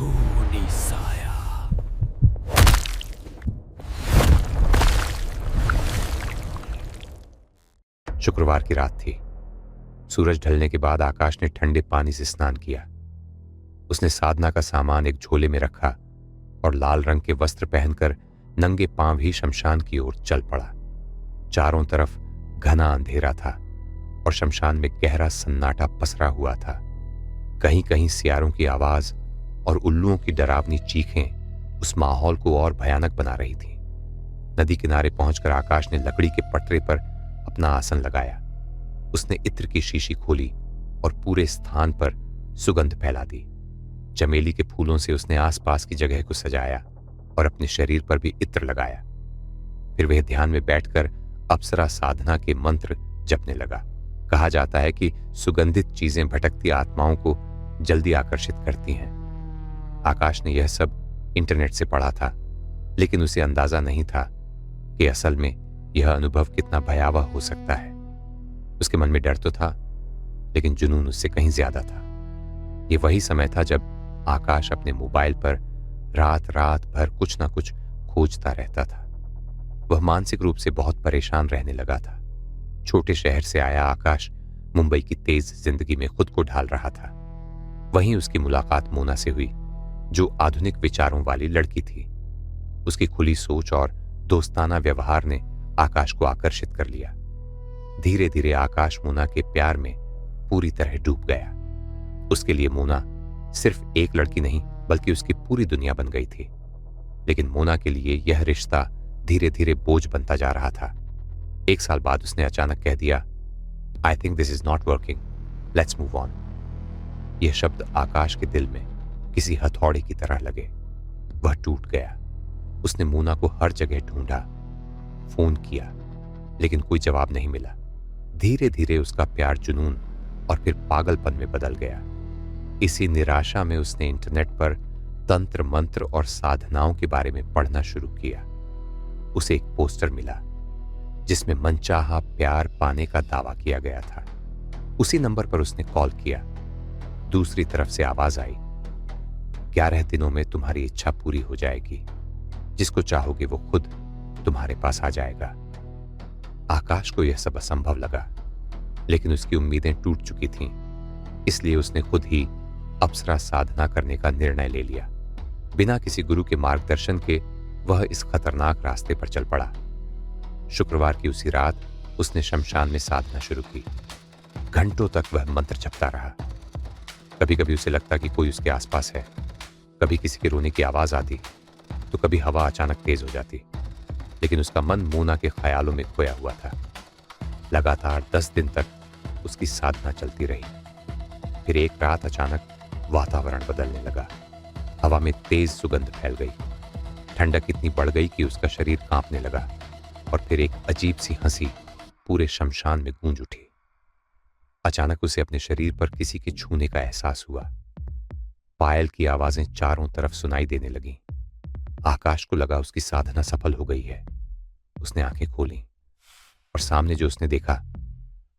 खूनी साया। शुक्रवार की रात थी। सूरज ढलने के बाद आकाश ने ठंडे पानी से स्नान किया। उसने साधना का सामान एक झोले में रखा और लाल रंग के वस्त्र पहनकर नंगे पांव ही शमशान की ओर चल पड़ा। चारों तरफ घना अंधेरा था और शमशान में गहरा सन्नाटा पसरा हुआ था। कहीं कहीं सियारों की आवाज और उल्लुओं की डरावनी चीखें उस माहौल को और भयानक बना रही थी। नदी किनारे पहुंचकर आकाश ने लकड़ी के पटरे पर अपना आसन लगाया। उसने इत्र की शीशी खोली और पूरे स्थान पर सुगंध फैला दी। चमेली के फूलों से उसने आसपास की जगह को सजाया और अपने शरीर पर भी इत्र लगाया। फिर वह ध्यान में बैठकर अप्सरा साधना के मंत्र जपने लगा। कहा जाता है कि सुगंधित चीजें भटकती आत्माओं को जल्दी आकर्षित करती हैं। आकाश ने यह सब इंटरनेट से पढ़ा था, लेकिन उसे अंदाजा नहीं था कि असल में यह अनुभव कितना भयावह हो सकता है। उसके मन में डर तो था, लेकिन जुनून उससे कहीं ज्यादा था। यह वही समय था जब आकाश अपने मोबाइल पर रात रात भर कुछ ना कुछ खोजता रहता था। वह मानसिक रूप से बहुत परेशान रहने लगा था। छोटे शहर से आया आकाश मुंबई की तेज जिंदगी में खुद को ढाल रहा था। वहीं उसकी मुलाकात मोना से हुई, जो आधुनिक विचारों वाली लड़की थी। उसकी खुली सोच और दोस्ताना व्यवहार ने आकाश को आकर्षित कर लिया। धीरे धीरे आकाश मोना के प्यार में पूरी तरह डूब गया। उसके लिए मोना सिर्फ एक लड़की नहीं, बल्कि उसकी पूरी दुनिया बन गई थी। लेकिन मोना के लिए यह रिश्ता धीरे धीरे बोझ बनता जा रहा था। 1 साल बाद उसने अचानक कह दिया, I think this is not working, let's move on. यह शब्द आकाश के दिल में किसी हथौड़े की तरह लगे। वह टूट गया। उसने मोना को हर जगह ढूंढा, फोन किया, लेकिन कोई जवाब नहीं मिला। धीरे धीरे उसका प्यार जुनून और फिर पागलपन में बदल गया। इसी निराशा में उसने इंटरनेट पर तंत्र मंत्र और साधनाओं के बारे में पढ़ना शुरू किया। उसे एक पोस्टर मिला जिसमें मनचाहा प्यार पाने का दावा किया गया था। उसी नंबर पर उसने कॉल किया। दूसरी तरफ से आवाज आई, 11 दिनों में तुम्हारी इच्छा पूरी हो जाएगी। जिसको चाहोगे वो खुद तुम्हारे पास आ जाएगा। आकाश को यह सब असंभव लगा, लेकिन उसकी उम्मीदें टूट चुकी थीं। इसलिए उसने खुद ही अप्सरा साधना करने का निर्णय ले लिया। बिना किसी गुरु के मार्गदर्शन के वह इस खतरनाक रास्ते पर चल पड़ा। शुक्रवार की उसी रात उसने शमशान में साधना शुरू की। घंटों तक वह मंत्र जपता रहा। कभी कभी उसे लगता कि कोई उसके आसपास है, कभी किसी के रोने की आवाज आती, तो कभी हवा अचानक तेज हो जाती। लेकिन उसका मन मोना के ख्यालों में खोया हुआ था। लगातार 10 दिन तक उसकी साधना चलती रही। फिर एक रात अचानक वातावरण बदलने लगा। हवा में तेज सुगंध फैल गई। ठंडक इतनी बढ़ गई कि उसका शरीर कांपने लगा और फिर एक अजीब सी हंसी पूरे शमशान में गूंज उठी। अचानक उसे अपने शरीर पर किसी के छूने का एहसास हुआ। पायल की आवाजें चारों तरफ सुनाई देने लगीं। आकाश को लगा उसकी साधना सफल हो गई है। उसने आंखें खोली और सामने जो उसने देखा,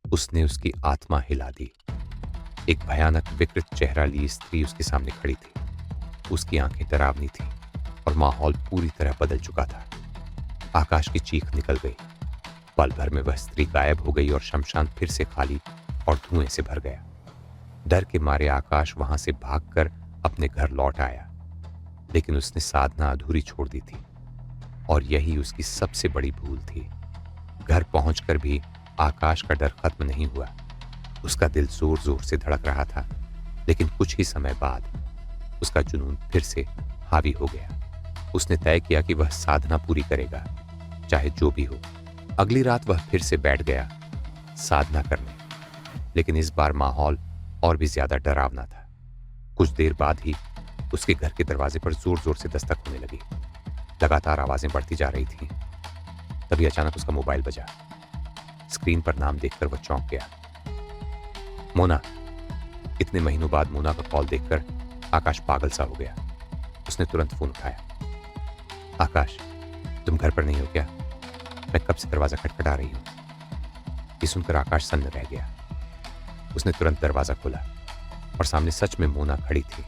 उसने उसकी आत्मा हिला दी। एक भयानक विकृत चेहरा ली स्त्री उसके सामने खड़ी थी। उसकी आंखें डरावनी थीं और माहौल पूरी तरह बदल चुका था। आकाश की चीख निकल गई। पल भर में वह स्त्री गायब हो गई और शमशान फिर से खाली और धुएं से भर गया। डर के मारे आकाश वहां से भागकर अपने घर लौट आया, लेकिन उसने साधना अधूरी छोड़ दी थी और यही उसकी सबसे बड़ी भूल थी। घर पहुंचकर भी आकाश का डर खत्म नहीं हुआ। उसका दिल जोर जोर से धड़क रहा था, लेकिन कुछ ही समय बाद उसका जुनून फिर से हावी हो गया। उसने तय किया कि वह साधना पूरी करेगा, चाहे जो भी हो। अगली रात वह फिर से बैठ गया साधना करने, लेकिन इस बार माहौल और भी ज्यादा डरावना था। कुछ देर बाद ही उसके घर के दरवाजे पर जोर जोर से दस्तक होने लगी। लगातार आवाजें बढ़ती जा रही थीं। तभी अचानक उसका मोबाइल बजा। स्क्रीन पर नाम देखकर वह चौंक गया। मोना। इतने महीनों बाद मोना का कॉल देखकर आकाश पागल सा हो गया। उसने तुरंत फोन उठाया। आकाश, तुम घर पर नहीं हो क्या? मैं कब से दरवाजा खटखटा रही हूं। ये सुनकर आकाश सन्न रह गया। उसने तुरंत दरवाजा खोला और सामने सच में मोना खड़ी थी।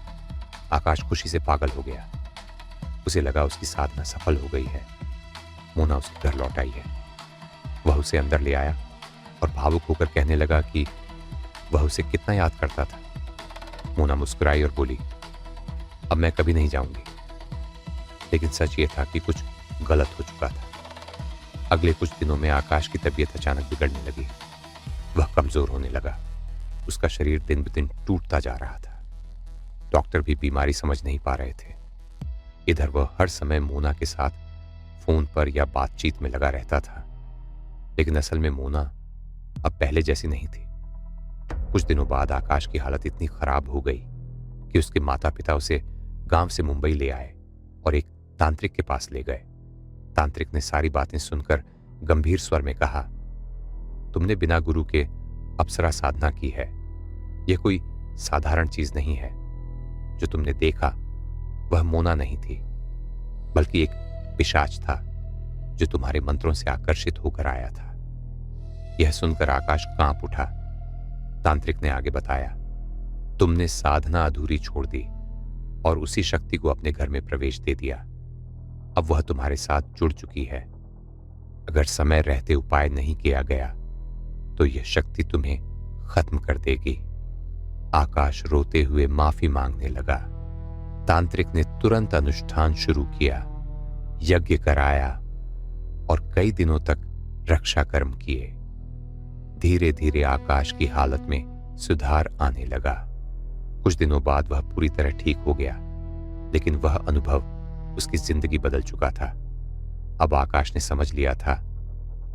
आकाश खुशी से पागल हो गया। उसे लगा उसकी साधना सफल हो गई है। मोना उसके घर लौट आई है। वह उसे अंदर ले आया और भावुक होकर कहने लगा कि वह उसे कितना याद करता था। मोना मुस्कुराई और बोली, अब मैं कभी नहीं जाऊंगी। लेकिन सच ये था कि कुछ गलत हो चुका था। अगले कुछ दिनों में आकाश की तबीयत अचानक बिगड़ने लगी। वह कमजोर होने लगा। उसका शरीर दिन ब दिन टूटता जा रहा था। डॉक्टर भी बीमारी समझ नहीं पा रहे थे। इधर वह हर समय मोना के साथ फोन पर या बातचीत में लगा रहता था, लेकिन असल में मोना अब पहले जैसी नहीं थी। कुछ दिनों बाद आकाश की हालत इतनी खराब हो गई कि उसके माता पिता उसे गांव से मुंबई ले आए और एक तांत्रिक के पास ले गए। तांत्रिक ने सारी बातें सुनकर गंभीर स्वर में कहा, तुमने बिना गुरु के अप्सरा साधना की है। यह कोई साधारण चीज नहीं है। जो तुमने देखा वह मोना नहीं थी, बल्कि एक पिशाच था जो तुम्हारे मंत्रों से आकर्षित होकर आया था। यह सुनकर आकाश कांप उठा। तांत्रिक ने आगे बताया, तुमने साधना अधूरी छोड़ दी और उसी शक्ति को अपने घर में प्रवेश दे दिया। अब वह तुम्हारे साथ जुड़ चुकी है। अगर समय रहते उपाय नहीं किया गया तो यह शक्ति तुम्हें खत्म कर देगी। आकाश रोते हुए माफी मांगने लगा। तांत्रिक ने तुरंत अनुष्ठान शुरू किया, यज्ञ कराया और कई दिनों तक रक्षा कर्म किए। धीरे धीरे आकाश की हालत में सुधार आने लगा। कुछ दिनों बाद वह पूरी तरह ठीक हो गया, लेकिन वह अनुभव उसकी जिंदगी बदल चुका था। अब आकाश ने समझ लिया था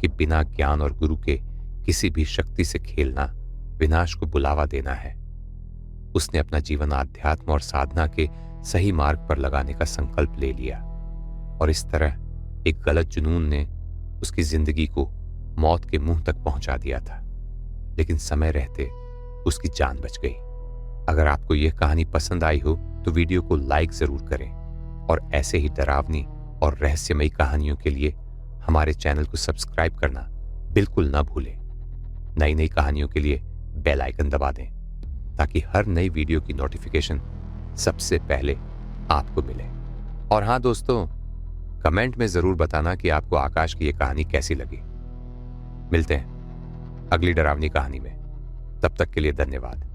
कि बिना ज्ञान और गुरु के किसी भी शक्ति से खेलना विनाश को बुलावा देना है। उसने अपना जीवन आध्यात्म और साधना के सही मार्ग पर लगाने का संकल्प ले लिया और इस तरह एक गलत जुनून ने उसकी जिंदगी को मौत के मुंह तक पहुंचा दिया था, लेकिन समय रहते उसकी जान बच गई। अगर आपको यह कहानी पसंद आई हो तो वीडियो को लाइक जरूर करें और ऐसे ही डरावनी और रहस्यमयी कहानियों के लिए हमारे चैनल को सब्सक्राइब करना बिल्कुल ना भूलें। नई नई कहानियों के लिए बेल आइकन दबा दें ताकि हर नई वीडियो की नोटिफिकेशन सबसे पहले आपको मिले। और हाँ दोस्तों, कमेंट में जरूर बताना कि आपको आकाश की यह कहानी कैसी लगी। मिलते हैं अगली डरावनी कहानी में। तब तक के लिए धन्यवाद।